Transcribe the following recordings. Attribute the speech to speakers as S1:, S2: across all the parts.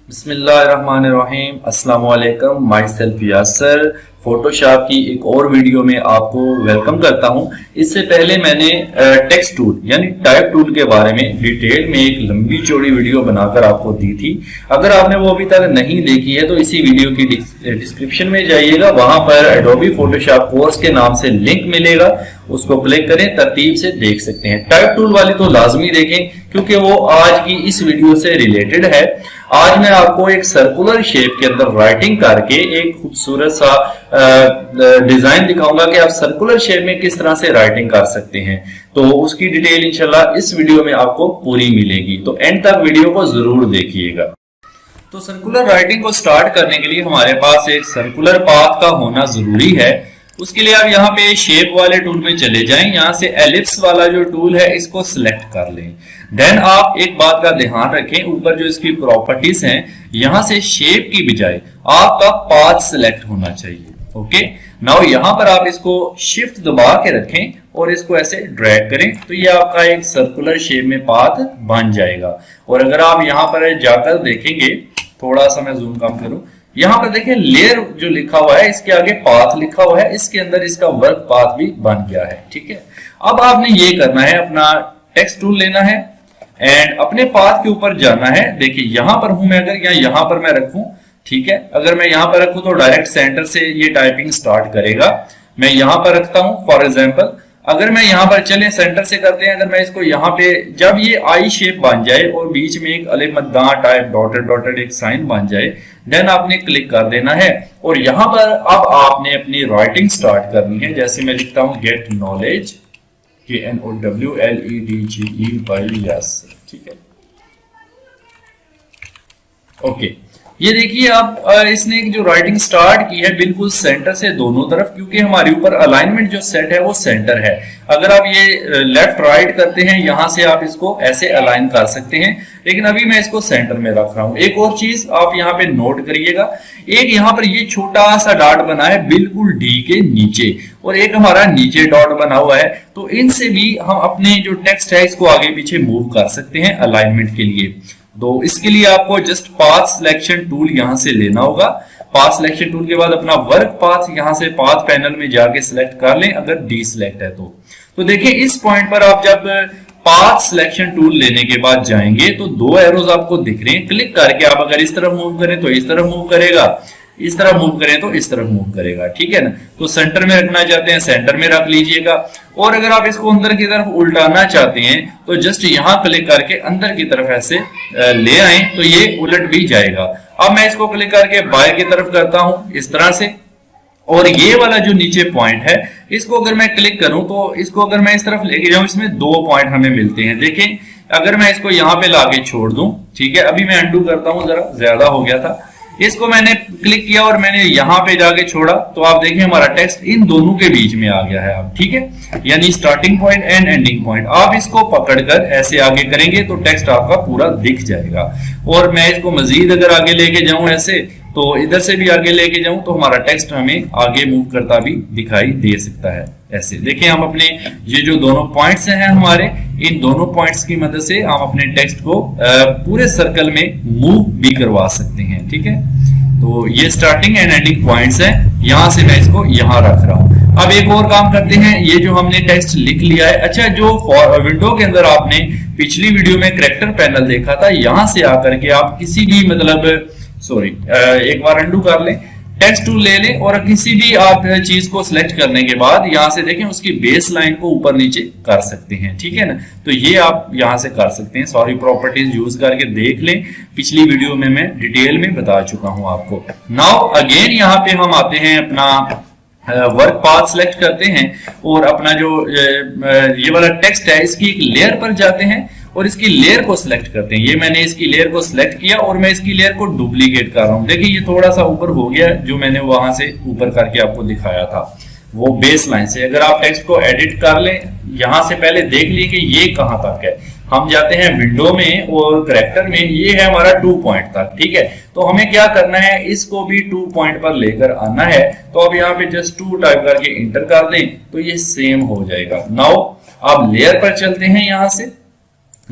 S1: बिस्मिल्लाहिर्रहमानिर्रहीम। अस्सलाम वालेकुम। माई सेल्फ यासर फोटोशॉप की एक और वीडियो में आपको वेलकम करता हूं। इससे पहले मैंने टेक्स्ट टूल यानी टाइप टूल के बारे में डिटेल में एक लंबी चौड़ी वीडियो बनाकर आपको दी थी। अगर आपने वो अभी तक नहीं देखी है तो इसी वीडियो की डिस्क्रिप्शन में जाइएगा, वहां पर एडोबी फोटोशॉप कोर्स के नाम से लिंक मिलेगा, उसको क्लिक करें, तरतीब से देख सकते हैं। टाइप टूल वाली तो लाजमी देखें क्योंकि वो आज की इस वीडियो से रिलेटेड है। आज मैं आपको एक सर्कुलर शेप के अंदर राइटिंग करके एक खूबसूरत सा डिजाइन दिखाऊंगा कि आप सर्कुलर शेप में किस तरह से राइटिंग कर सकते हैं। तो उसकी डिटेल इंशाल्लाह इस वीडियो में आपको पूरी मिलेगी, तो एंड तक वीडियो को जरूर देखिएगा। तो सर्कुलर राइटिंग को स्टार्ट करने के लिए हमारे पास एक सर्कुलर पाथ का होना जरूरी है। उसके लिए आप यहाँ पे शेप वाले टूल में चले जाएं, यहाँ से एलिप्स वाला जो टूल है इसको सिलेक्ट कर लें। देन आप एक बात का ध्यान रखें, ऊपर जो इसकी प्रॉपर्टीज हैं यहाँ से शेप की बजाय आपका पाथ सिलेक्ट होना चाहिए। ओके, नाउ यहाँ पर आप इसको शिफ्ट दबा के रखें और इसको ऐसे ड्रैग करें तो ये आपका एक सर्कुलर शेप में पाथ बन जाएगा। और अगर आप यहाँ पर जाकर देखेंगे, थोड़ा सा मैं जूम कम करूं, यहाँ पर देखें लेयर जो लिखा हुआ है इसके आगे पाथ लिखा हुआ है, इसके अंदर इसका वर्क पाथ भी बन गया है। ठीक है, अब आपने ये करना है, अपना टेक्स्ट टूल लेना है एंड अपने पाथ के ऊपर जाना है। देखिए यहाँ पर हूं मैं, अगर यहाँ पर मैं रखूं, ठीक है, अगर मैं यहाँ पर रखूं तो डायरेक्ट सेंटर से ये टाइपिंग स्टार्ट करेगा। मैं यहाँ पर रखता हूं फॉर एग्जाम्पल, अगर मैं यहाँ पर चले सेंटर से करते हैं, अगर मैं इसको यहाँ पे जब ये आई शेप बन जाए और बीच में एक अलिफ मद्दा टाइप डॉटेड डॉटेड एक साइन बन जाए, देन आपने क्लिक कर देना है और यहाँ पर अब आपने अपनी राइटिंग स्टार्ट करनी है। जैसे मैं लिखता हूँ गेट नॉलेज, KNOWLEDGE ठीक है। ओके, ये देखिए आप इसने जो राइटिंग स्टार्ट की है बिल्कुल सेंटर से दोनों तरफ, क्योंकि हमारे ऊपर अलाइनमेंट जो सेट है वो सेंटर है। अगर आप ये लेफ्ट राइट करते हैं यहाँ से आप इसको ऐसे अलाइन कर सकते हैं, लेकिन अभी मैं इसको सेंटर में रख रहा हूं। एक और चीज आप यहाँ पे नोट करिएगा, एक यहाँ पर ये छोटा सा डॉट बना है बिल्कुल डी के नीचे और एक हमारा नीचे डॉट बना हुआ है, तो इनसे भी हम अपने जो टेक्स्ट है इसको आगे पीछे मूव कर सकते हैं अलाइनमेंट के लिए। तो इसके लिए आपको जस्ट पाथ सिलेक्शन टूल यहां से लेना होगा। पाथ सिलेक्शन टूल के बाद अपना वर्क पाथ यहां से पाथ पैनल में जाके सिलेक्ट कर लें, अगर डी सिलेक्ट है तो देखिए इस पॉइंट पर आप जब पाथ सिलेक्शन टूल लेने के बाद जाएंगे तो दो एरोज आपको दिख रहे हैं। क्लिक करके आप अगर इस तरफ मूव करें तो इस तरफ मूव करेगा, इस तरफ मूव करें तो इस तरफ मूव करेगा। ठीक है ना, तो सेंटर में रखना चाहते हैं सेंटर में रख लीजिएगा, और अगर आप इसको अंदर की तरफ उल्टाना चाहते हैं तो जस्ट यहां क्लिक करके अंदर की तरफ ऐसे ले आए तो ये उलट भी जाएगा। अब मैं इसको क्लिक करके बाएं की तरफ करता हूं इस तरह से, और ये वाला जो नीचे पॉइंट है इसको अगर मैं क्लिक करूं तो इसको अगर मैं इस तरफ लेके जाऊं, इसमें दो पॉइंट हमें मिलते हैं। देखें अगर मैं इसको यहाँ पे लाके छोड़ दूं, ठीक है, अभी मैं अंडू करता हूं, जरा ज्यादा हो गया था, इसको मैंने क्लिक किया और मैंने यहाँ पे जाके छोड़ा तो आप देखें हमारा टेक्स्ट इन दोनों के बीच में आ गया है अब। ठीक है, यानी starting point and ending point. आप इसको पकड़कर ऐसे आगे करेंगे तो टेक्स्ट आपका पूरा दिख जाएगा। और मैं इसको मजीद अगर आगे लेके जाऊं ऐसे, तो इधर से भी आगे लेके जाऊं तो हमारा टेक्स्ट हमें आगे मूव करता भी दिखाई दे सकता है। ऐसे देखें हम अपने ये जो दोनों पॉइंट्स हैं हमारे, इन दोनों पॉइंट्स की मदद से हम अपने टेक्स्ट को पूरे सर्कल में मूव भी करवा सकते हैं। ठीक है, तो ये स्टार्टिंग एंड एंडिंग पॉइंट्स हैं, यहां से मैं इसको यहां रख रहा हूं। अब एक और काम करते हैं, ये जो हमने टेक्स्ट लिख लिया है, अच्छा जो विंडो के अंदर आपने पिछली वीडियो में कैरेक्टर पैनल देखा था, यहां से आकर के आप किसी भी मतलब एक बार अंडू कर लें, टेक्स्ट टूल ले लें और किसी भी आप चीज को सिलेक्ट करने के बाद यहां से देखें उसकी बेस लाइन को ऊपर नीचे कर सकते हैं। ठीक है ना, तो ये आप यहां से कर सकते हैं। सॉरी प्रॉपर्टीज यूज करके देख लें, पिछली वीडियो में मैं डिटेल में बता चुका हूं आपको। नाउ अगेन यहाँ पे हम आते हैं, अपना वर्क पाथ सिलेक्ट करते हैं और अपना जो ये वाला टेक्स्ट है इसकी एक लेयर पर जाते हैं और इसकी लेयर को सिलेक्ट करते हैं। ये मैंने इसकी लेयर को सिलेक्ट किया और मैं इसकी लेयर को डुप्लीकेट कर रहा हूं। देखिए ये थोड़ा सा ऊपर हो गया जो मैंने वहां से ऊपर करके आपको दिखाया था वो बेस लाइन से। अगर आप टेक्स्ट को एडिट कर लें, यहां से पहले देख लिए कि ये कहां तक है। हम जाते हैं विंडो में और कैरेक्टर में, ये है हमारा 2 पॉइंट तक। ठीक है, तो हमें क्या करना है, इसको भी 2 पॉइंट पर लेकर आना है। तो अब यहाँ पे जस्ट 2 टाइप करके इंटर कर दें तो ये सेम हो जाएगा। नाउ अब लेयर पर चलते हैं, यहां से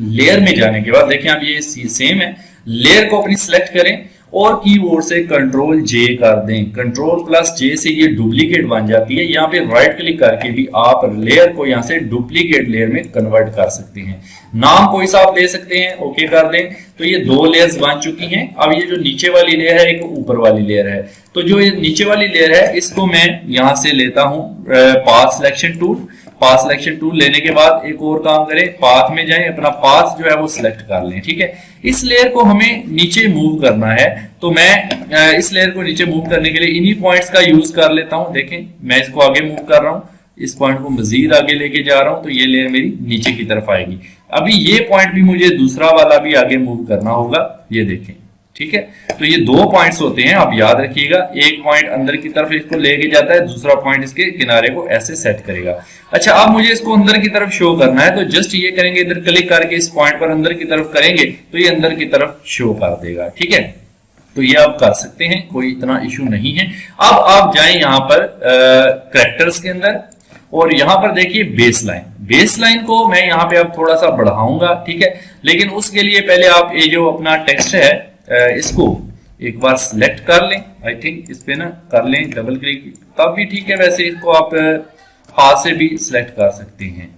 S1: लेयर में जाने के बाद देखिए अब ये सेम है। लेयर को अपनी सिलेक्ट करें और कीबोर्ड से कंट्रोल जे कर दें। कंट्रोल प्लस जे से ये डुप्लीकेट बन जाती है। यहाँ पे राइट क्लिक करके भी आप लेयर को यहाँ से डुप्लीकेट लेयर में कन्वर्ट कर सकते हैं। नाम कोई सा आप दे सकते हैं, ओके कर दें। तो ये दो लेयर्स बन चुकी हैं। अब ये जो नीचे वाली लेयर है, एक ऊपर वाली लेयर है। तो जो ये नीचे वाली लेयर है, इसको मैं यहाँ से लेता हूँ path selection tool. Path selection tool लेने के बाद एक और काम करें, पाथ में जाएं, अपना पाथ जो है वो सिलेक्ट कर लें। ठीक है, इस लेयर को हमें नीचे मूव करना है। तो मैं इस लेयर को नीचे मूव करने के लिए इन्हीं पॉइंट्स का यूज कर लेता हूं। देखें, मैं इसको आगे मूव कर रहा हूं, इस पॉइंट को मजीद आगे लेके जा रहा हूं, तो ये लेयर मेरी नीचे की तरफ आएगी। अभी ये पॉइंट भी मुझे दूसरा वाला भी आगे मूव करना होगा, ये देखें। ठीक है, तो ये दो पॉइंट्स होते हैं, आप याद रखिएगा। एक पॉइंट अंदर की तरफ इसको लेके जाता है, दूसरा पॉइंट इसके किनारे को ऐसे सेट करेगा। अच्छा, अब मुझे इसको अंदर की तरफ शो करना है, तो जस्ट ये करेंगे, इधर क्लिक करके इस पॉइंट पर अंदर की तरफ करेंगे तो ये अंदर की तरफ शो कर देगा। ठीक है, तो ये आप कर सकते हैं, कोई इतना इशू नहीं है। अब आप जाएं यहाँ पर कैरेक्टर्स के अंदर और यहाँ पर देखिए बेस लाइन। बेस लाइन को मैं यहाँ पे अब थोड़ा सा बढ़ाऊंगा। ठीक है, लेकिन उसके लिए पहले आप ये जो अपना टेक्स्ट है इसको एक बार सिलेक्ट कर लें। आई थिंक इस पे ना कर लें डबल क्लिक, तब भी ठीक है। वैसे इसको आप हाथ से भी सिलेक्ट कर सकते हैं।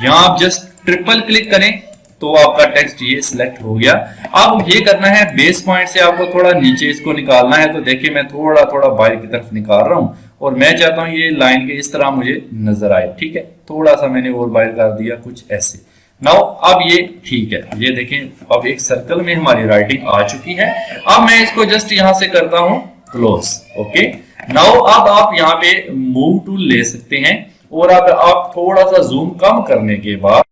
S1: यहां आप जस्ट ट्रिपल क्लिक करें तो आपका टेक्स्ट ये सिलेक्ट हो गया। अब ये करना है, बेस पॉइंट से आपको थोड़ा नीचे इसको निकालना है। तो देखिए मैं थोड़ा थोड़ा बाहर की तरफ निकाल रहा हूं और मैं चाहता हूं ये लाइन के इस तरह मुझे नजर आए। ठीक है, थोड़ा सा मैंने और बाहर कर दिया, कुछ ऐसे। नाउ अब ये ठीक है, ये देखें अब एक सर्कल में हमारी राइटिंग आ चुकी है। अब मैं इसको जस्ट यहां से करता हूं क्लोज। ओके, नाउ अब आप यहाँ पे मूव टूल ले सकते हैं और अब आप थोड़ा सा जूम कम करने के बाद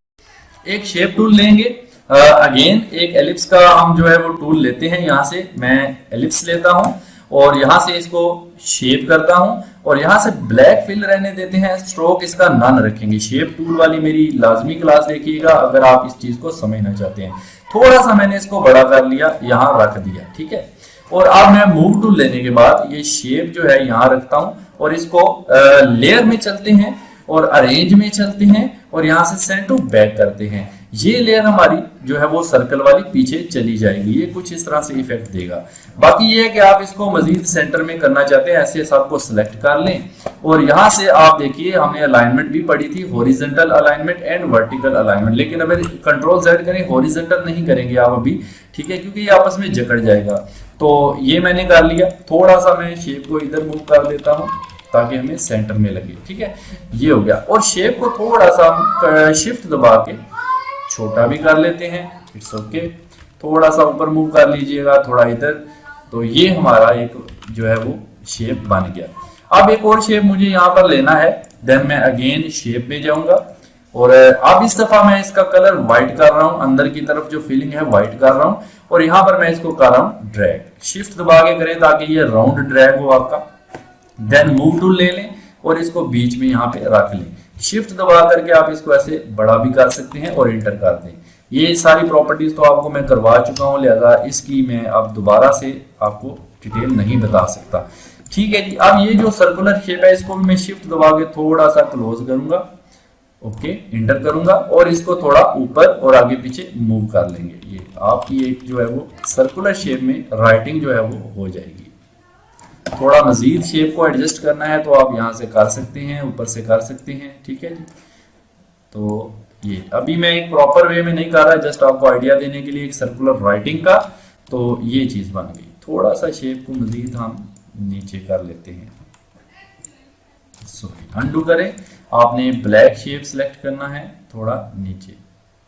S1: एक शेप टूल लेंगे। अगेन एक एलिप्स का हम जो है वो टूल लेते हैं। यहाँ से मैं एलिप्स लेता हूं और यहाँ से इसको शेप करता हूं और यहाँ से ब्लैक फिल रहने देते हैं, स्ट्रोक इसका नन रखेंगे। शेप टूल वाली मेरी लाजमी क्लास देखिएगा अगर आप इस चीज को समझना चाहते हैं। थोड़ा सा मैंने इसको बड़ा कर लिया, यहाँ रख दिया। ठीक है, और अब मैं मूव टूल लेने के बाद ये शेप जो है यहाँ रखता हूं और इसको लेयर में चलते हैं और अरेंज में चलते हैं और यहाँ से सेंड टू बैक करते हैं। ये लेयर हमारी जो है वो सर्कल वाली पीछे चली जाएगी। ये कुछ इस तरह से इफेक्ट देगा। बाकी ये है कि आप इसको मजीद सेंटर में करना चाहते हैं, ऐसे सबको सिलेक्ट कर लें और यहाँ से आप देखिए हमने अलाइनमेंट भी पढ़ी थी, horizontal alignment and vertical alignment. लेकिन अगर कंट्रोल जेड करें, हॉरिजॉन्टल नहीं करेंगे आप अभी, ठीक है, क्योंकि ये आपस में जकड़ जाएगा। तो ये मैंने कर लिया। थोड़ा सा मैं शेप को इधर मूव कर देता हूँ ताकि हमें सेंटर में लगे। ठीक है, ये हो गया। और शेप को थोड़ा सा शिफ्ट दबा के छोटा भी कर लेते हैं। इट्स ओके, थोड़ा सा ऊपर मूव कर लीजिएगा, थोड़ा इधर। तो ये हमारा एक जो है वो शेप बन गया। अब एक और शेप मुझे यहाँ पर लेना है। देन मैं अगेन शेप में जाऊंगा और अब इस दफा मैं इसका कलर व्हाइट कर रहा हूँ। अंदर की तरफ जो फीलिंग है व्हाइट कर रहा हूँ और यहाँ पर मैं इसको कर रहा हूँ ड्रैग। शिफ्ट दबा के करें ताकि ये राउंड ड्रैग हो आपका। देन मूव टूल ले लें और इसको बीच में यहाँ पे रख लें। शिफ्ट दबा करके आप इसको ऐसे बड़ा भी कर सकते हैं और एंटर कर दें। ये सारी प्रॉपर्टीज तो आपको मैं करवा चुका हूँ, लिहाजा इसकी मैं अब दोबारा से आपको डिटेल नहीं बता सकता। ठीक है जी, अब ये जो सर्कुलर शेप है इसको भी मैं शिफ्ट दबा के थोड़ा सा क्लोज करूंगा। ओके, एंटर करूंगा और इसको थोड़ा ऊपर और आगे पीछे मूव कर लेंगे। ये आपकी एक जो है वो सर्कुलर शेप में राइटिंग जो है वो हो जाएगी। थोड़ा मजीद शेप को एडजस्ट करना है तो आप यहाँ से कर सकते हैं, ऊपर से कर सकते हैं। ठीक है जी, तो ये अभी मैं एक प्रॉपर वे में नहीं कर रहा, जस्ट आपको आइडिया देने के लिए एक सर्कुलर राइटिंग का। तो ये चीज बन गई। थोड़ा सा शेप को मजीद हम नीचे कर लेते हैं। सॉरी, अनडू करें। आपने ब्लैक शेप सिलेक्ट करना है, थोड़ा नीचे,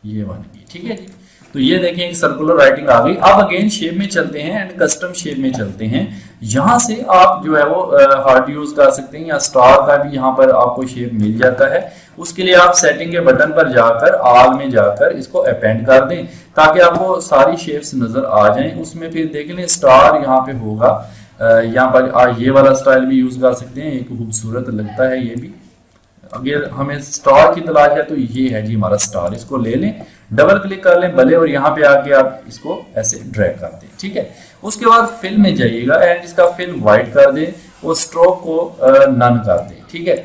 S1: ये बन गई। ठीक है जी, तो ये देखें एक सर्कुलर राइटिंग आ गई। अब अगेन शेप में चलते हैं एंड कस्टम शेप में चलते हैं। यहां से आप जो है वो हार्ट यूज कर सकते हैं या स्टार का भी यहाँ पर आपको शेप मिल जाता है। उसके लिए आप सेटिंग के बटन पर जाकर आल में जाकर इसको अपेंड कर दें ताकि आपको सारी शेप्स नजर आ जाएं। उसमें फिर देख लें स्टार यहाँ पे होगा। यहाँ पर ये वाला स्टाइल भी यूज कर सकते हैं, एक खूबसूरत लगता है ये भी। अगर हमें स्टार की तलाश है तो ये है जी हमारा स्टार। इसको ले लें, डबल क्लिक कर लें भले और यहाँ पे आके आप इसको ऐसे ड्रैग कर दें। ठीक है, उसके बाद फिल में जाइएगा एंड इसका फिल व्हाइट कर दें और स्ट्रोक को नन कर दें। ठीक है,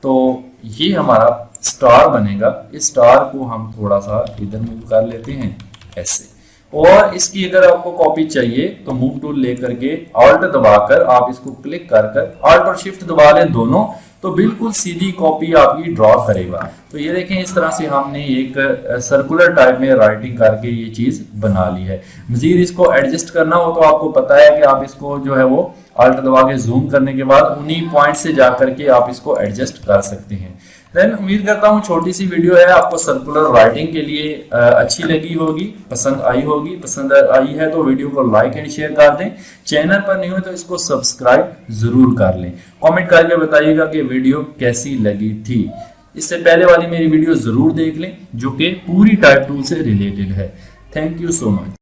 S1: तो ये हमारा स्टार बनेगा। इस स्टार को हम थोड़ा सा इधर मूव कर लेते हैं ऐसे और इसकी अगर आपको कॉपी चाहिए तो मूव टूल लेकर के ऑल्ट दबाकर आप इसको क्लिक कर कर ऑल्ट और शिफ्ट दबा लें दोनों, तो बिल्कुल सीधी कॉपी आपकी ड्रॉ करेगा। तो ये देखें इस तरह से हमने एक सर्कुलर टाइप में राइटिंग करके ये चीज बना ली है। मजीद इसको एडजस्ट करना हो तो आपको पता है कि आप इसको जो है वो ऑल्ट दबा के जूम करने के बाद उन्हीं पॉइंट से जाकर के आप इसको एडजस्ट कर सकते हैं। देन उम्मीद करता हूँ छोटी सी वीडियो है आपको सर्कुलर राइटिंग के लिए अच्छी लगी होगी, पसंद आई होगी। पसंद आई है तो वीडियो को लाइक एंड शेयर कर दें। चैनल पर नहीं हो तो इसको सब्सक्राइब जरूर कर लें। कमेंट करके बताइएगा कि वीडियो कैसी लगी थी। इससे पहले वाली मेरी वीडियो जरूर देख लें जो कि पूरी टाइप टूल से रिलेटेड है। Thank you so much.